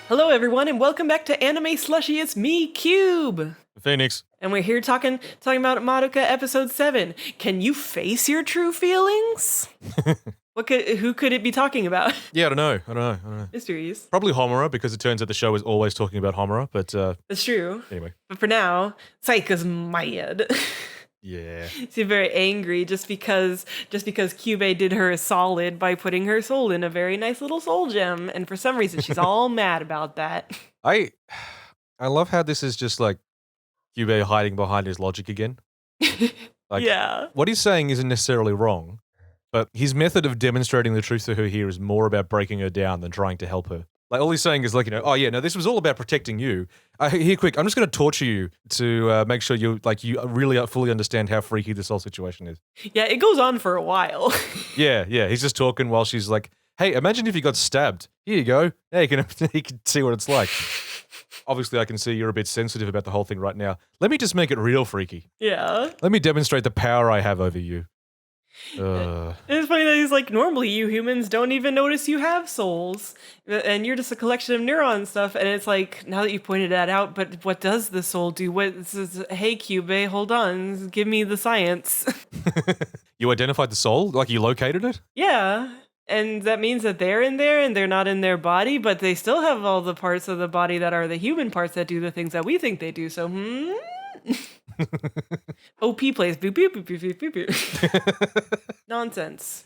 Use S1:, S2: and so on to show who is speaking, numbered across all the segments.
S1: Hello, everyone, and welcome back to Anime Slushy. It's me, Cube.
S2: Phoenix.
S1: And we're here talking about Madoka episode 7. Can you face your true feelings? Who could it be talking about?
S2: Yeah, I don't know.
S1: Mysteries.
S2: Probably Homura, because it turns out the show is always talking about Homura, but
S1: That's true.
S2: anyway.
S1: But for now, Saika's mad.
S2: Yeah.
S1: She's very angry just because Kyubey did her a solid by putting her soul in a very nice little soul gem, and for some reason she's all mad about that.
S2: I love how this is just like Kyubey hiding behind his logic again. Like,
S1: yeah.
S2: what he's saying isn't necessarily wrong, but his method of demonstrating the truth to her here is more about breaking her down than trying to help her. Like, all he's saying is like, oh yeah, no, this was all about protecting you. Here, quick, I'm just going to torture you to make sure you really fully understand how freaky this whole situation is.
S1: Yeah, it goes on for a while.
S2: Yeah, he's just talking while she's like, hey, imagine if you got stabbed. Here you go. Hey, you can see what it's like. Obviously, I can see you're a bit sensitive about the whole thing right now. Let me just make it real freaky.
S1: Yeah.
S2: Let me demonstrate the power I have over you.
S1: It's funny that he's like, normally you humans don't even notice you have souls, and you're just a collection of neuron stuff. And it's like, now that you pointed that out, but what does the soul do? Hey, Kyubey, hold on, give me the science.
S2: You identified the soul? Like you located it?
S1: Yeah. And that means that they're in there and they're not in their body, but they still have all the parts of the body that are the human parts that do the things that we think they do. So, OP plays boop boop boop boop boop boop. Nonsense.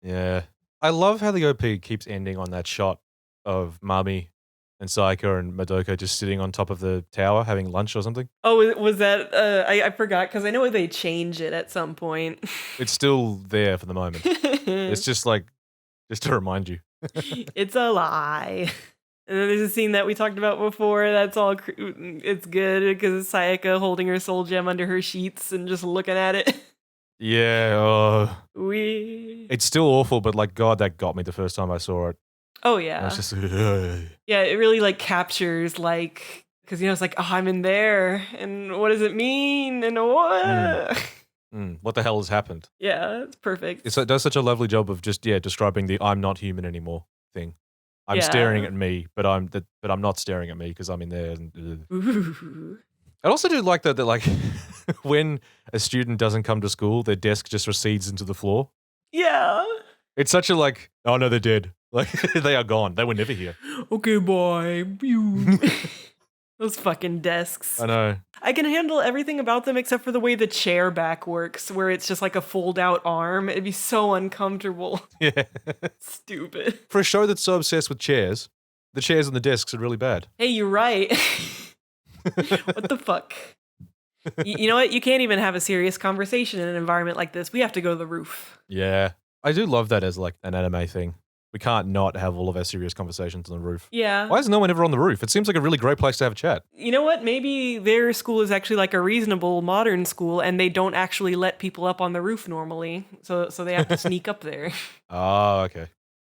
S2: Yeah. I love how the OP keeps ending on that shot of Mami and Saika and Madoka just sitting on top of the tower having lunch or something.
S1: Oh, was that? I forgot because I know they change it at some point.
S2: It's still there for the moment. It's just like, just to remind you.
S1: It's a lie. And then there's a scene that we talked about before. That's all. It's good because it's Sayaka holding her soul gem under her sheets and just looking at it.
S2: Yeah. It's still awful, but like, God, that got me the first time I saw it.
S1: Oh yeah.
S2: It's just.
S1: Yeah, it really like captures like, because it's like, oh, I'm in there, and what does it mean, and what?
S2: What the hell has happened?
S1: Yeah, it's perfect.
S2: It does such a lovely job of just describing the "I'm not human anymore" thing. I'm staring at me, but I'm not staring at me because I'm in there. I also do like that like when a student doesn't come to school, their desk just recedes into the floor.
S1: Yeah.
S2: It's such a like, oh no, they're dead. Like they are gone. They were never here.
S1: Okay, bye. Those fucking desks.
S2: I know.
S1: I can handle everything about them except for the way the chair back works, where it's just like a fold-out arm. It'd be so uncomfortable.
S2: Yeah.
S1: Stupid.
S2: For a show that's so obsessed with chairs, the chairs and the desks are really bad.
S1: Hey, you're right. What the fuck? You know what? You can't even have a serious conversation in an environment like this. We have to go to the roof.
S2: Yeah. I do love that as like an anime thing. We can't not have all of our serious conversations on the roof.
S1: Yeah.
S2: Why is no one ever on the roof? It seems like a really great place to have a chat.
S1: You know what? Maybe their school is actually like a reasonable modern school, and they don't actually let people up on the roof normally. So they have to sneak up there.
S2: Oh, okay.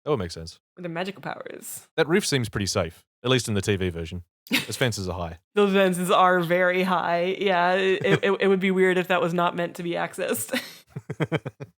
S2: That would make sense.
S1: With their magical powers.
S2: That roof seems pretty safe, at least in the TV version. Those fences are high.
S1: Those fences are very high. Yeah, it would be weird if that was not meant to be accessed.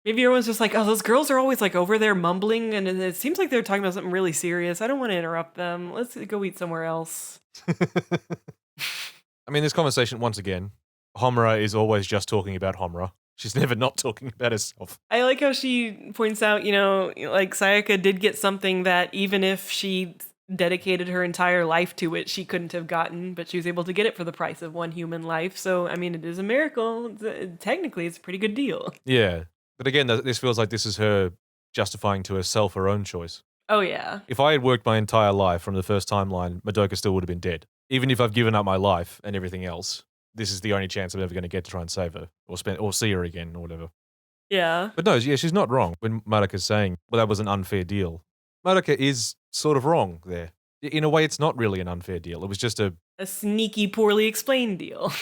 S1: Maybe everyone's just like, oh, those girls are always like over there mumbling, and it seems like they're talking about something really serious. I don't want to interrupt them. Let's go eat somewhere else.
S2: I mean, this conversation, once again, Homura is always just talking about Homura. She's never not talking about herself.
S1: I like how she points out, like Sayaka did get something that even if she dedicated her entire life to it, she couldn't have gotten, but she was able to get it for the price of one human life. So, I mean, it is a miracle. Technically, it's a pretty good deal.
S2: Yeah. But again, this feels like this is her justifying to herself her own choice.
S1: Oh, yeah.
S2: If I had worked my entire life from the first timeline, Madoka still would have been dead. Even if I've given up my life and everything else, this is the only chance I'm ever going to get to try and save her or see her again or whatever.
S1: Yeah.
S2: But no, yeah, she's not wrong when Madoka's saying, well, that was an unfair deal. Madoka is sort of wrong there. In a way, it's not really an unfair deal. It was just a
S1: sneaky, poorly explained deal.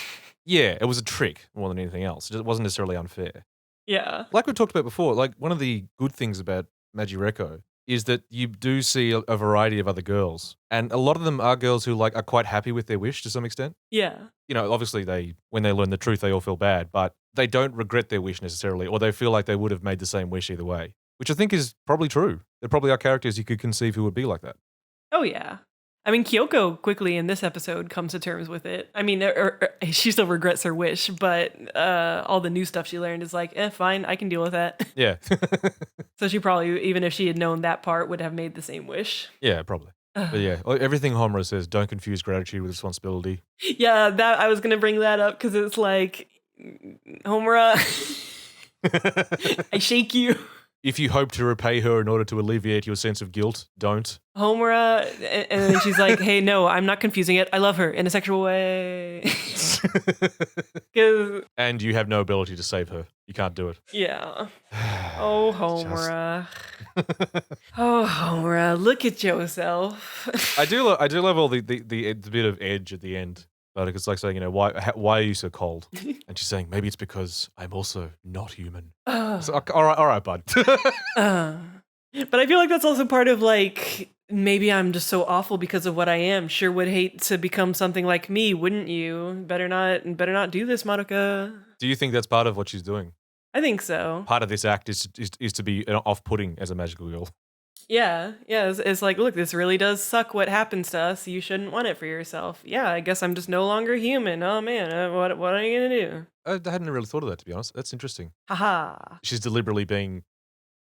S2: Yeah, it was a trick more than anything else. It wasn't necessarily unfair.
S1: Yeah.
S2: Like we talked about before, like one of the good things about Magica is that you do see a variety of other girls. And a lot of them are girls who are quite happy with their wish to some extent.
S1: Yeah.
S2: Obviously when they learn the truth, they all feel bad, but they don't regret their wish necessarily, or they feel like they would have made the same wish either way, which I think is probably true. There probably are characters you could conceive who would be like that.
S1: Oh, yeah. I mean, Kyoko quickly in this episode comes to terms with it. I mean, she still regrets her wish, but all the new stuff she learned is like, fine, I can deal with that.
S2: Yeah.
S1: So she probably, even if she had known that part, would have made the same wish.
S2: Yeah, probably. But yeah, everything Homer says, don't confuse gratitude with responsibility.
S1: Yeah, that I was gonna bring that up because it's like, Homer, I shake you.
S2: If you hope to repay her in order to alleviate your sense of guilt, don't.
S1: Homer, and then she's like, hey, no, I'm not confusing it. I love her in a sexual way.
S2: And you have no ability to save her. You can't do it.
S1: Yeah. Oh, Homer. Oh, Homer, look at yourself.
S2: I do love all the bit of edge at the end. But it's like saying, why are you so cold? And she's saying, maybe it's because I'm also not human. So, all right, bud.
S1: But I feel like that's also part of like, maybe I'm just so awful because of what I am. Sure would hate to become something like me, wouldn't you? Better not do this, Madoka.
S2: Do you think that's part of what she's doing?
S1: I think so.
S2: Part of this act is to be off-putting as a magical girl.
S1: Yeah. It's like, look, this really does suck what happens to us. You shouldn't want it for yourself. Yeah, I guess I'm just no longer human. Oh man, what are you gonna do?
S2: I hadn't really thought of that, to be honest. That's interesting.
S1: Haha.
S2: She's deliberately being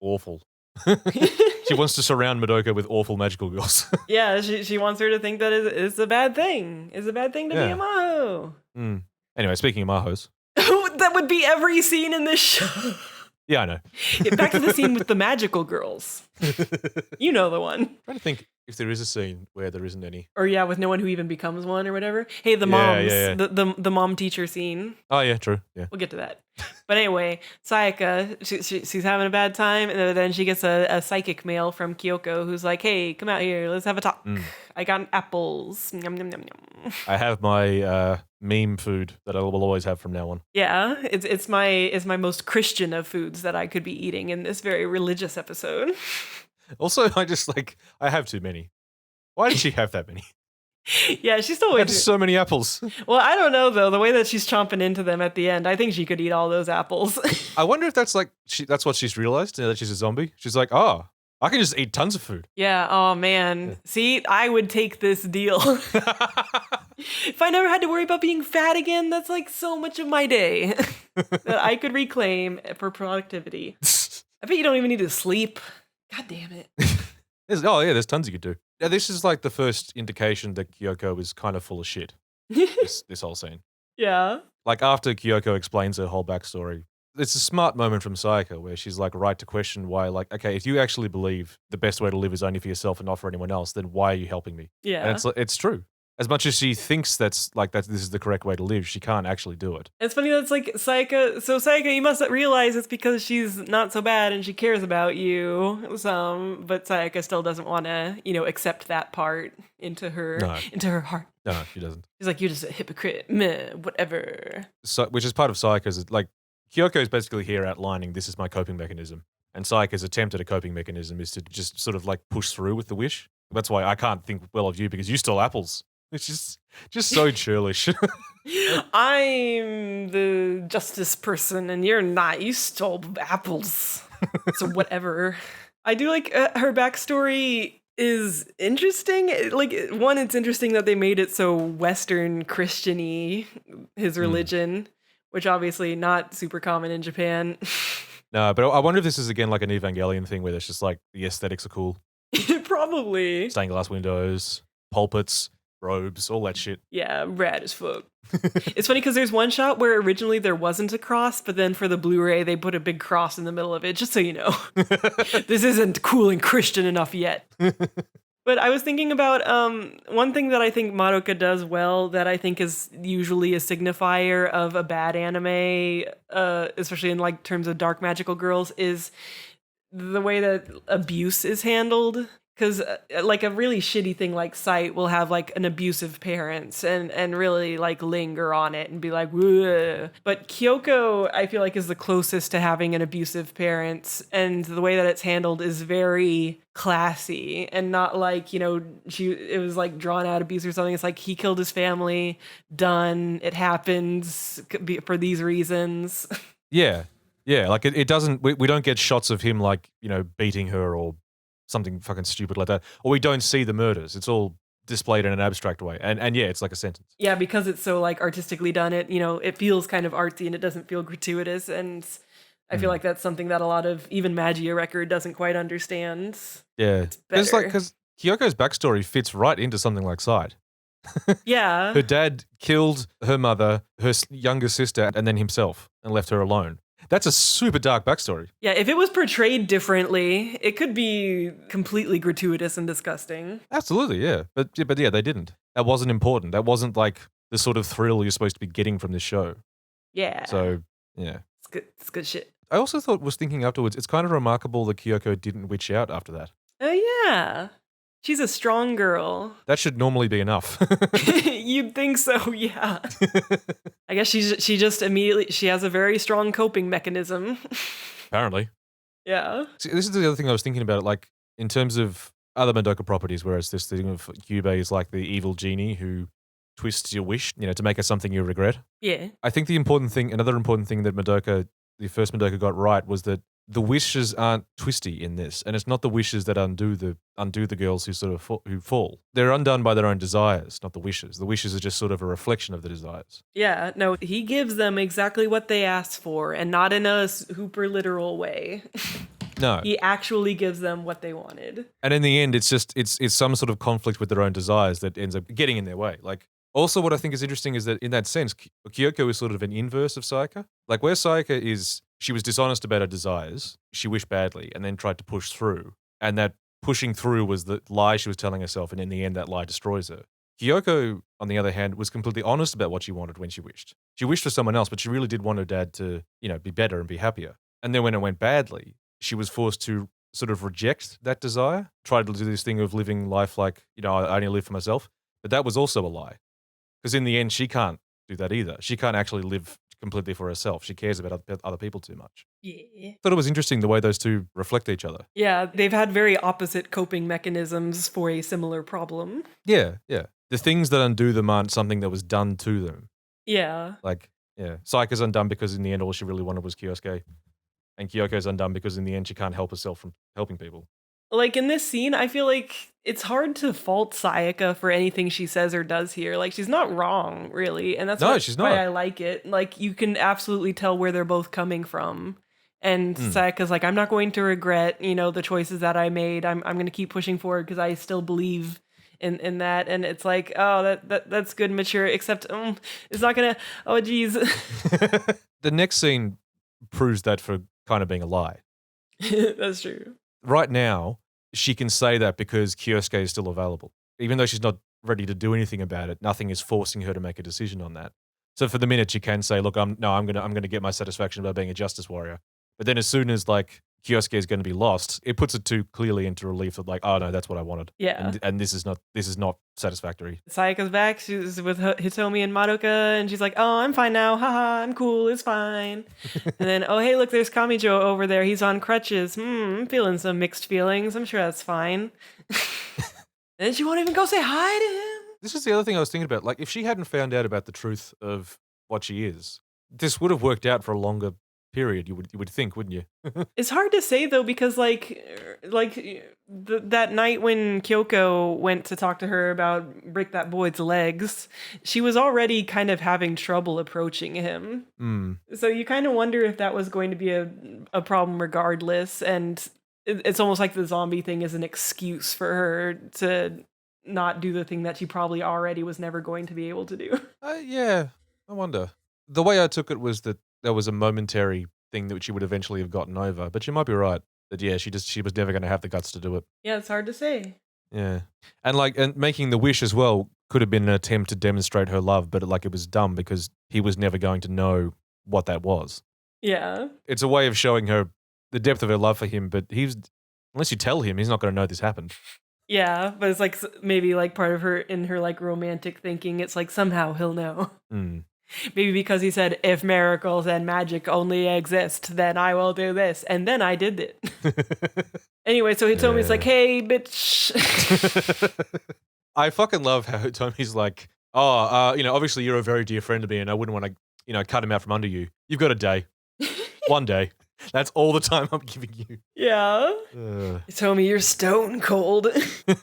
S2: awful. She wants to surround Madoka with awful magical girls.
S1: Yeah, she wants her to think that it's a bad thing. It's a bad thing to be a maho.
S2: Anyway, speaking of mahos.
S1: That would be every scene in this show.
S2: Yeah, I know.
S1: Back to the scene with the magical girls. You know the one.
S2: I'm trying to think if there is a scene where there isn't any.
S1: Or yeah, with no one who even becomes one or whatever. Hey, the moms. Yeah. The mom teacher scene.
S2: Oh yeah, true. Yeah.
S1: We'll get to that. But anyway, Sayaka, she's having a bad time, and then she gets a psychic mail from Kyoko who's like, hey, come out here, let's have a talk. I got apples. Yum, yum, yum, yum.
S2: I have my meme food that I will always have from now on.
S1: Yeah, it's my most Christian of foods that I could be eating in this very religious episode.
S2: Also, I have too many. Why did she have that many?
S1: Yeah, she's still
S2: That's so many apples.
S1: Well, I don't know though. The way that she's chomping into them at the end, I think she could eat all those apples.
S2: I wonder if that's that's what she's realized now that she's a zombie. She's like, I can just eat tons of food.
S1: Yeah. Oh man. Yeah. See, I would take this deal. If I never had to worry about being fat again, that's like so much of my day that I could reclaim for productivity. I bet you don't even need to sleep. God damn it.
S2: There's tons you could do. Yeah, this is like the first indication that Kyoko is kind of full of shit. this whole scene.
S1: Yeah.
S2: Like after Kyoko explains her whole backstory, it's a smart moment from Sayaka where she's like right to question why, like, okay, if you actually believe the best way to live is only for yourself and not for anyone else, then why are you helping me?
S1: Yeah.
S2: And it's true. As much as she thinks this is the correct way to live, she can't actually do it.
S1: It's funny that's like Sayaka. So Sayaka, you must realize it's because she's not so bad and she cares about you. But Sayaka still doesn't want to, accept that part into her heart.
S2: No, she doesn't.
S1: She's like, you're just a hypocrite. Meh, whatever.
S2: So, which is part of Sayaka's, like, Kyoko is basically here outlining this is my coping mechanism. And Sayaka's attempt at a coping mechanism is to just sort of like push through with the wish. That's why I can't think well of you because you stole apples. It's just so churlish.
S1: I'm the justice person and you're not. You stole apples. So whatever. I do like her backstory is interesting. One, it's interesting that they made it so Western Christian-y, his religion, which obviously not super common in Japan.
S2: No, but I wonder if this is again like an Evangelion thing where it's just like the aesthetics are cool.
S1: Probably.
S2: Stained glass windows, pulpits, robes, all that shit.
S1: Yeah, rad as fuck. It's funny because there's one shot where originally there wasn't a cross, but then for the Blu-ray they put a big cross in the middle of it, just so you know. This isn't cool and Christian enough yet. But I was thinking about one thing that I think Madoka does well that I think is usually a signifier of a bad anime, especially in like terms of dark magical girls, is the way that abuse is handled. Because like a really shitty thing like Sight will have like an abusive parents and really like linger on it and be like, whoa. But Kyoko, I feel like, is the closest to having an abusive parents, and the way that it's handled is very classy and not like, it was like drawn out abuse or something. It's like he killed his family, done, it happens for these reasons.
S2: Yeah. Like it doesn't, we don't get shots of him like, beating her or something fucking stupid like that. Or we don't see the murders. It's all displayed in an abstract way. And yeah, it's like a sentence.
S1: Yeah, because it's so like artistically done, it feels kind of artsy and it doesn't feel gratuitous. And I feel like that's something that a lot of even Magia record doesn't quite understand.
S2: Yeah. It's like,
S1: Better.
S2: because Kyoko's backstory fits right into something like Side.
S1: Yeah.
S2: Her dad killed her mother, her younger sister, and then himself, and left her alone. That's a super dark backstory.
S1: Yeah, if it was portrayed differently, it could be completely gratuitous and disgusting.
S2: Absolutely, yeah. But yeah, they didn't. That wasn't important. That wasn't like the sort of thrill you're supposed to be getting from this show.
S1: Yeah.
S2: So, yeah.
S1: It's good shit.
S2: I also was thinking afterwards, it's kind of remarkable that Kyoko didn't witch out after that.
S1: Oh, yeah. She's a strong girl.
S2: That should normally be enough.
S1: You'd think so, yeah. I guess she just immediately, she has a very strong coping mechanism.
S2: Apparently.
S1: Yeah.
S2: See, this is the other thing I was thinking about, like, in terms of other Madoka properties, whereas this thing of Kyubei is like the evil genie who twists your wish, to make it something you regret.
S1: Yeah.
S2: I think another important thing that the first Madoka got right was that the wishes aren't twisty in this, and it's not the wishes that undo the girls who sort of who fall. They're undone by their own desires, not the wishes. The wishes are just sort of a reflection of the desires.
S1: Yeah, no, he gives them exactly what they asked for, and not in a super literal way.
S2: No.
S1: He actually gives them what they wanted.
S2: And in the end, it's some sort of conflict with their own desires that ends up getting in their way. Like, also what I think is interesting is that in that sense, Kyoko is sort of an inverse of Sayaka. Like, where Sayaka is, she was dishonest about her desires, she wished badly, and then tried to push through. And that pushing through was the lie she was telling herself, and in the end, that lie destroys her. Kyoko, on the other hand, was completely honest about what she wanted when she wished. She wished for someone else, but she really did want her dad to, be better and be happier. And then when it went badly, she was forced to sort of reject that desire, try to do this thing of living life like, I only live for myself. But that was also a lie. Because in the end, she can't do that either. She can't actually live completely for herself. She cares about other people too much.
S1: Yeah.
S2: Thought it was interesting the way those two reflect each other.
S1: Yeah, they've had very opposite coping mechanisms for a similar problem.
S2: Yeah, yeah. The things that undo them aren't something that was done to them.
S1: Yeah.
S2: Like, yeah. Sayaka's undone because in the end, all she really wanted was Kyosuke. And Kyoko's undone because in the end, she can't help herself from helping people.
S1: Like, in this scene, I feel like it's hard to fault Sayaka for anything she says or does here. Like, she's not wrong, really. And that's
S2: she's
S1: why
S2: not.
S1: I like it. Like, you can absolutely tell where they're both coming from. And Sayaka's like, I'm not going to regret, the choices that I made. I'm going to keep pushing forward because I still believe in that. And it's like, oh, that's good and mature, except it's not going to, oh, geez.
S2: The next scene proves that for kind of being a lie.
S1: That's true.
S2: Right now, she can say that because Kyosuke is still available. Even though she's not ready to do anything about it, nothing is forcing her to make a decision on that. So for the minute, she can say, "Look, I'm gonna get my satisfaction by being a justice warrior." But then as soon as like Kyosuke is going to be lost, it puts it too clearly into relief that like, oh no, that's what I wanted.
S1: Yeah.
S2: And this is not satisfactory.
S1: Sayaka's back. She's with Hitomi and Madoka, and she's like, "Oh, I'm fine now. Haha, I'm cool. It's fine." And then, "Oh, hey, look, there's Kamijo over there. He's on crutches. I'm feeling some mixed feelings. I'm sure that's fine." And then she won't even go say hi to him.
S2: This is the other thing I was thinking about. Like, if she hadn't found out about the truth of what she is, this would have worked out for a longer period. You would think, wouldn't you?
S1: It's hard to say though, because that night when Kyoko went to talk to her about break that boy's legs, she was already kind of having trouble approaching him. So you kind of wonder if that was going to be a problem regardless, and it's almost like the zombie thing is an excuse for her to not do the thing that she probably already was never going to be able to do.
S2: Yeah, I wonder. The way I took it was that there was a momentary thing that she would eventually have gotten over, but she might be right. That yeah, she was never going to have the guts to do it.
S1: Yeah, it's hard to say.
S2: Yeah, and making the wish as well could have been an attempt to demonstrate her love, but it was dumb because he was never going to know what that was.
S1: Yeah,
S2: it's a way of showing her the depth of her love for him, but unless you tell him, he's not going to know this happened.
S1: Yeah, but it's like maybe like part of her in her like romantic thinking. It's like somehow he'll know. Maybe because he said, "If miracles and magic only exist, then I will do this," and then I did it. Anyway, so Hitomi's like, "Hey, bitch."
S2: I fucking love how Hitomi's like, obviously you're a very dear friend to me, and I wouldn't want to, cut him out from under you. You've got a day, one day. That's all the time I'm giving you.
S1: Yeah. You told me you're stone cold. So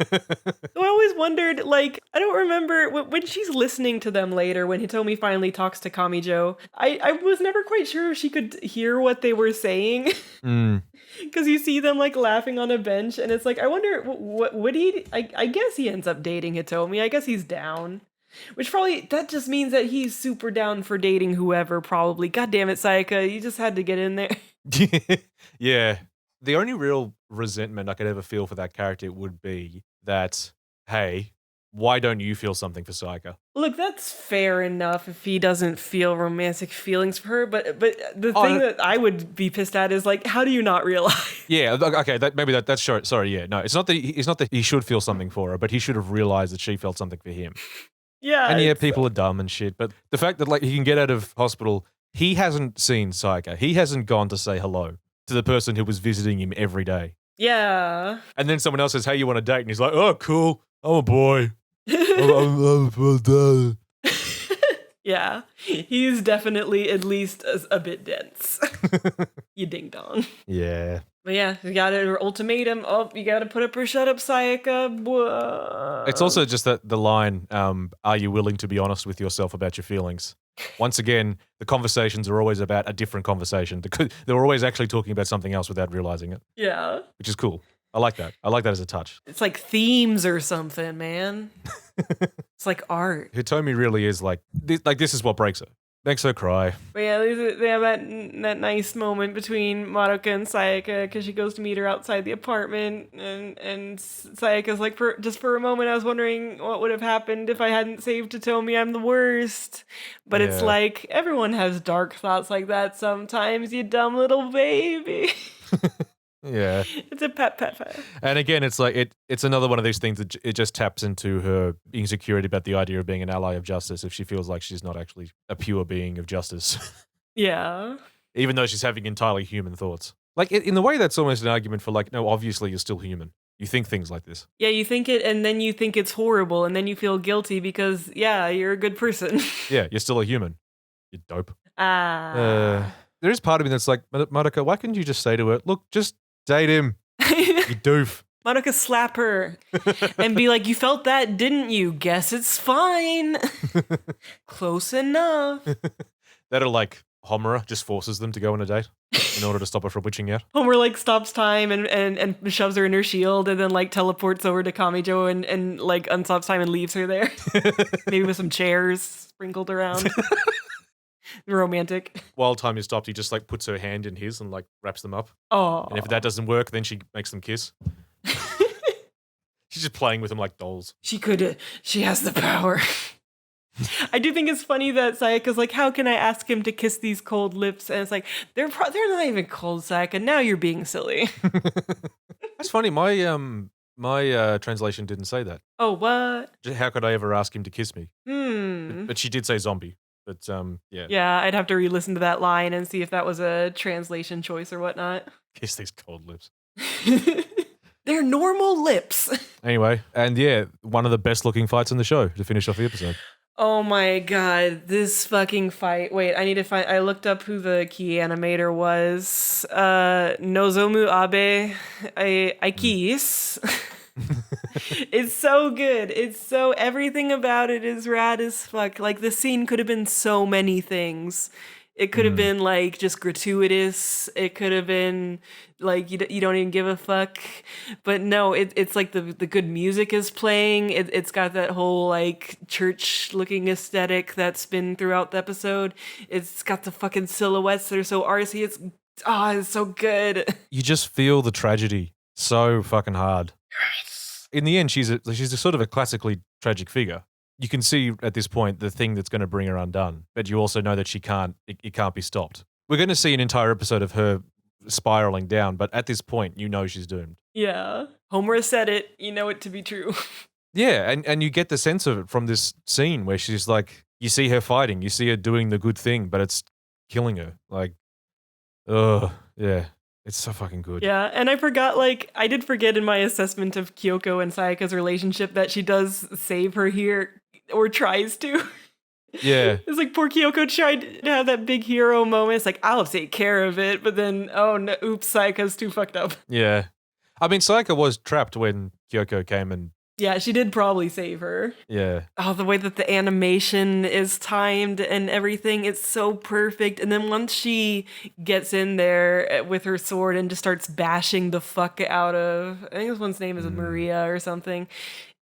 S1: I always wondered, like, I don't remember when she's listening to them later, when Hitomi finally talks to Kamijo, I was never quite sure if she could hear what they were saying. Because you see them, like, laughing on a bench, and it's like, I wonder, what would he, I guess he ends up dating Hitomi. I guess he's down. Which probably, that just means that he's super down for dating whoever, probably. God damn it, Sayaka, you just had to get in there.
S2: Yeah. The only real resentment I could ever feel for that character would be that, hey, why don't you feel something for Sayaka?
S1: Look, that's fair enough if he doesn't feel romantic feelings for her, but the thing that I would be pissed at is, like, how do you not realize?
S2: Yeah, okay, that's sure. Sorry, yeah, no, it's not that he should feel something for her, but he should have realized that she felt something for him.
S1: Yeah,
S2: and yeah, people are dumb and shit, but the fact that, like, he can get out of hospital, he hasn't seen Sayaka. He hasn't gone to say hello to the person who was visiting him every day.
S1: Yeah.
S2: And then someone else says, "Hey, you want a date?" And he's like, "Oh, cool. I'm a boy." I'm
S1: Yeah, he's definitely at least a bit dense. You ding dong.
S2: Yeah.
S1: But yeah, you got an ultimatum. Oh, you got to put up or shut up, Sayaka. Whoa.
S2: It's also just that the line, are you willing to be honest with yourself about your feelings? Once again, the conversations are always about a different conversation. They're always actually talking about something else without realizing it.
S1: Yeah.
S2: Which is cool. I like that. I like that as a touch.
S1: It's like themes or something, man. It's like art.
S2: Hitomi really is like this is what breaks her. Makes her cry.
S1: But yeah, they have that nice moment between Madoka and Sayaka because she goes to meet her outside the apartment, and Sayaka's like, for a moment, I was wondering what would have happened if I hadn't saved Hitomi. I'm the worst. But it's like, everyone has dark thoughts like that sometimes, you dumb little baby.
S2: Yeah.
S1: It's a pet.
S2: And again, it's like it's another one of these things that it just taps into her insecurity about the idea of being an ally of justice if she feels like she's not actually a pure being of justice.
S1: Yeah.
S2: Even though she's having entirely human thoughts. Like, in the way, that's almost an argument for, like, no, obviously you're still human. You think things like this.
S1: Yeah, you think it, and then you think it's horrible, and then you feel guilty because, yeah, you're a good person.
S2: Yeah, you're still a human. You're dope.
S1: Ah.
S2: There is part of me that's like, Madoka, why couldn't you just say to her, look, just date him, you doof.
S1: Madoka, slap her and be like, you felt that, didn't you? Guess it's fine. Close enough.
S2: That'll, like, Homer just forces them to go on a date in order to stop her from witching out.
S1: Homer, like, stops time and shoves her in her shield and then, like, teleports over to Kamijo and like, unstops time and leaves her there. Maybe with some chairs sprinkled around. Romantic.
S2: While time is stopped, he just, like, puts her hand in his and, like, wraps them up.
S1: Oh.
S2: And if that doesn't work, then she makes them kiss. She's just playing with them like dolls.
S1: She has the power. I do think it's funny that Sayaka's like, how can I ask him to kiss these cold lips? And it's like, they're not even cold, Sayaka. Now you're being silly.
S2: That's funny. My translation didn't say that.
S1: Oh, what?
S2: How could I ever ask him to kiss me?
S1: Hmm.
S2: But she did say zombie. But yeah.
S1: Yeah, I'd have to re-listen to that line and see if that was a translation choice or whatnot.
S2: Kiss these cold lips.
S1: They're normal lips.
S2: Anyway, and yeah, one of the best looking fights in the show to finish off the episode.
S1: Oh my god, this fucking fight. Wait, I looked up who the key animator was. Nozomu Abe Aikis. It's so good. Everything about it is rad as fuck. Like, this scene could have been so many things. It could have been, like, just gratuitous. It could have been, like, you don't even give a fuck. But no, it's like the good music is playing. It's got that whole, like, church-looking aesthetic that's been throughout the episode. It's got the fucking silhouettes that are so artsy. It's so good.
S2: You just feel the tragedy so fucking hard.
S1: Yes.
S2: In the end, she's a sort of a classically tragic figure. You can see at this point the thing that's going to bring her undone, but you also know that it can't be stopped. We're going to see an entire episode of her spiraling down, but at this point, you know she's doomed.
S1: Yeah. Homer said it. You know it to be true.
S2: Yeah, and you get the sense of it from this scene where she's like, you see her fighting, you see her doing the good thing, but it's killing her. Like, yeah. It's so fucking good.
S1: Yeah, and I did forget in my assessment of Kyoko and Sayaka's relationship that she does save her here, or tries to.
S2: Yeah.
S1: It's like poor Kyoko tried to have that big hero moment. It's like, I'll take care of it. But then, oh no, oops, Saika's too fucked up.
S2: Yeah. I mean, Saika was trapped when Kyoko came and...
S1: Yeah, she did probably save her.
S2: Yeah.
S1: Oh, the way that the animation is timed and everything, it's so perfect. And then once she gets in there with her sword and just starts bashing the fuck out of, I think this one's name is Maria or something.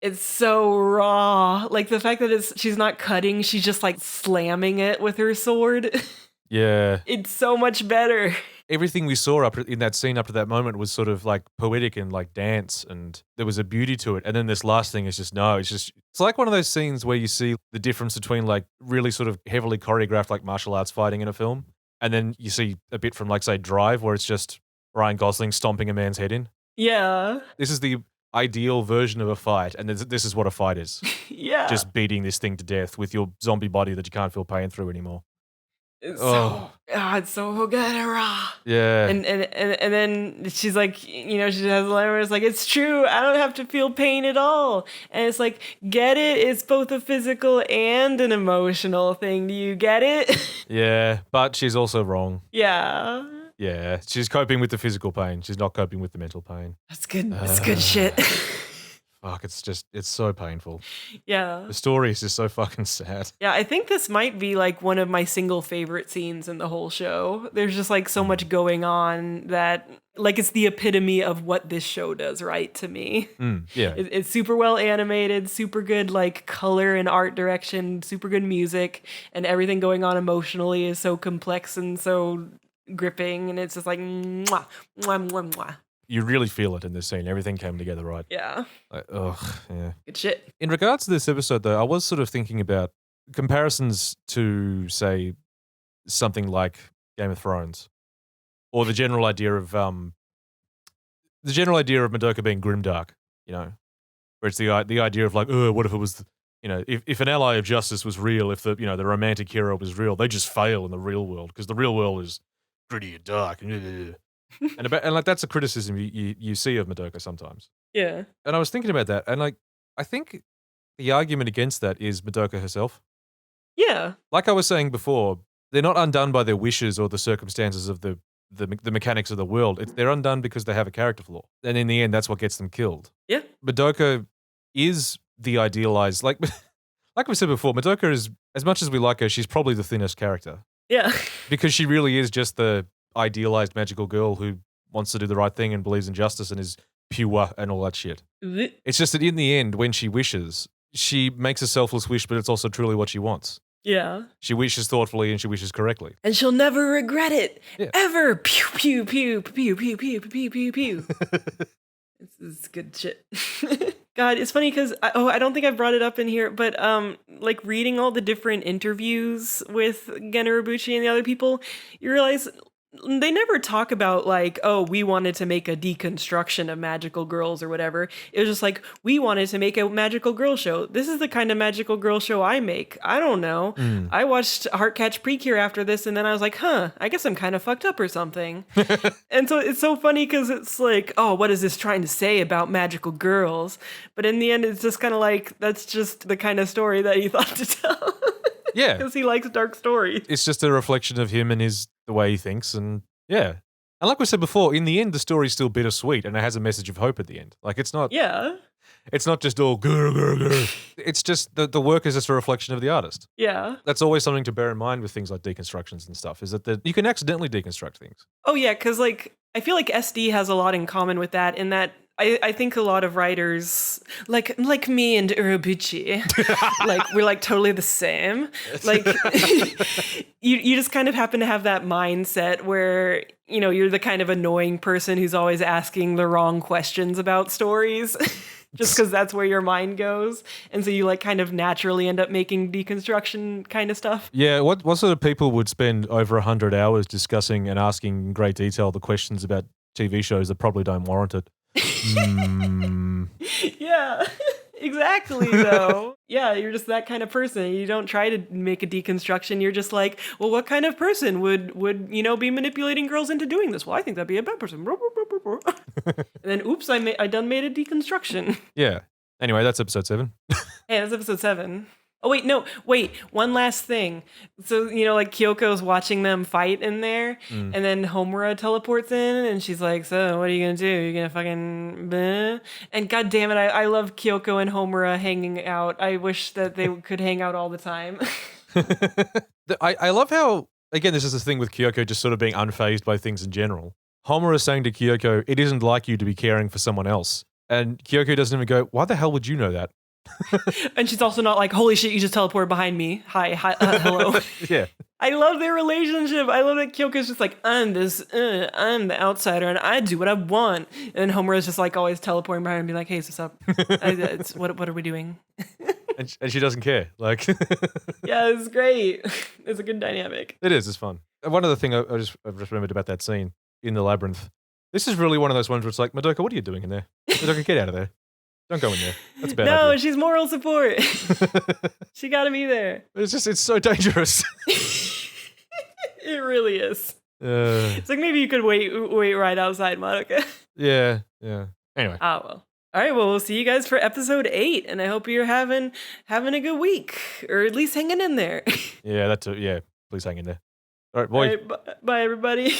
S1: It's so raw. Like the fact that she's not cutting, she's just like slamming it with her sword.
S2: Yeah.
S1: It's so much better.
S2: Everything we saw up in that scene up to that moment was sort of like poetic and like dance, and there was a beauty to it. And then this last thing is just, no, it's like one of those scenes where you see the difference between like really sort of heavily choreographed like martial arts fighting in a film, and then you see a bit from like, say, Drive, where it's just Ryan Gosling stomping a man's head in.
S1: Yeah.
S2: This is the ideal version of a fight, and this is what a fight is.
S1: Yeah.
S2: Just beating this thing to death with your zombie body that you can't feel pain through anymore.
S1: It's so good, rah.
S2: Yeah.
S1: And then she's like, she has a line where it's like, it's true, I don't have to feel pain at all. And it's like, get it? It's both a physical and an emotional thing. Do you get it?
S2: Yeah, but she's also wrong.
S1: Yeah.
S2: Yeah, she's coping with the physical pain. She's not coping with the mental pain.
S1: That's good. That's good shit.
S2: Fuck, it's so painful.
S1: Yeah.
S2: The story is just so fucking sad.
S1: Yeah, I think this might be like one of my single favorite scenes in the whole show. There's just like so much going on that like it's the epitome of what this show does right to me.
S2: Yeah.
S1: It's super well animated, super good like color and art direction, super good music, and everything going on emotionally is so complex and so gripping, and it's just like mwah, mwah, mwah, mwah.
S2: You really feel it in this scene. Everything came together right.
S1: Yeah.
S2: Like, ugh, yeah.
S1: Good shit.
S2: In regards to this episode, though, I was sort of thinking about comparisons to, say, something like Game of Thrones, or the general idea of Madoka being grimdark. Where it's the idea of like, oh, what if it was, if an ally of justice was real, if the romantic hero was real, they just fail in the real world because the real world is gritty and dark. And like that's a criticism you see of Madoka sometimes.
S1: Yeah.
S2: And I was thinking about that, and like I think the argument against that is Madoka herself.
S1: Yeah.
S2: Like I was saying before, they're not undone by their wishes or the circumstances of the mechanics of the world. They're undone because they have a character flaw, and in the end, that's what gets them killed.
S1: Yeah.
S2: Madoka is the idealized, like we said before. Madoka is, as much as we like her, she's probably the thinnest character.
S1: Yeah.
S2: Because she really is just the idealized magical girl who wants to do the right thing and believes in justice and is pure and all that shit. It's just that in the end, when she wishes, she makes a selfless wish, but it's also truly what she wants.
S1: Yeah.
S2: She wishes thoughtfully and she wishes correctly.
S1: And she'll never regret it.
S2: Yeah.
S1: Ever. Pew, pew, pew, pew, pew, pew, pew, pew, pew. It's good shit. God, it's funny because I don't think I brought it up in here, but like reading all the different interviews with Gen Urobuchi and the other people, you realize they never talk about like, oh, we wanted to make a deconstruction of magical girls or whatever. It was just like, we wanted to make a magical girl show. This is the kind of magical girl show I make. I don't know. I watched Heartcatch Precure after this, and then I was like, I guess I'm kind of fucked up or something. And so it's so funny because it's like, oh, what is this trying to say about magical girls? But in the end, it's just kind of like, that's just the kind of story that he thought to tell.
S2: Yeah.
S1: Because he likes dark stories.
S2: It's just a reflection of him and the way he thinks, and yeah. And like we said before, in the end, the story's still bittersweet, and it has a message of hope at the end. Like it's not just all grr, grr, grr. It's just the work is just a reflection of the artist.
S1: Yeah.
S2: That's always something to bear in mind with things like deconstructions and stuff, is that you can accidentally deconstruct things.
S1: Oh yeah, because like I feel like SD has a lot in common with that, in that I think a lot of writers, like me and Urobuchi, like we're like totally the same. Like you just kind of happen to have that mindset where, you're the kind of annoying person who's always asking the wrong questions about stories. Just because that's where your mind goes. And so you like kind of naturally end up making deconstruction kind of stuff.
S2: Yeah, what sort of people would spend over 100 hours discussing and asking in great detail the questions about TV shows that probably don't warrant it?
S1: Yeah, exactly, though. Yeah, you're just that kind of person. You don't try to make a deconstruction. You're just like, well, what kind of person would be manipulating girls into doing this? Well, I think that'd be a bad person. And then, oops, I done made a deconstruction.
S2: Yeah. Anyway, that's episode 7.
S1: Hey, that's episode 7. Oh wait, no, wait. One last thing. So like Kyoko's watching them fight in there,
S2: Mm.
S1: and then Homura teleports in, and she's like, "So, what are you gonna do? You're gonna fucking?" Bleh? And god damn it, I love Kyoko and Homura hanging out. I wish that they could hang out all the time.
S2: I love how, again, this is the thing with Kyoko just sort of being unfazed by things in general. Homura is saying to Kyoko, it isn't like you to be caring for someone else. And Kyoko doesn't even go, why the hell would you know that?
S1: And she's also not like, "Holy shit, you just teleported behind me. Hi, hello."
S2: Yeah.
S1: I love their relationship. I love that Kyoko's just like, I'm the outsider, and I do what I want. And Homura's just like always teleporting behind and be like, "Hey, what's up? What are we doing?"
S2: And she doesn't care. Like,
S1: Yeah, it's great. It's a good dynamic.
S2: it is. It's fun. One other thing I've just remembered about that scene in the labyrinth. This is really one of those ones where it's like, Madoka, what are you doing in there? Madoka, get out of there. Don't go in there. That's a bad
S1: No,
S2: idea.
S1: she's moral support. She gotta be there.
S2: It's so dangerous.
S1: It really is.
S2: It's
S1: like maybe you could wait right outside, Madoka.
S2: Yeah. Anyway.
S1: Well. All right, well, we'll see you guys for episode 8, and I hope you're having a good week, or at least hanging in there.
S2: Yeah, that's yeah. Please hang in there. All right, boy.
S1: All right, bye, everybody.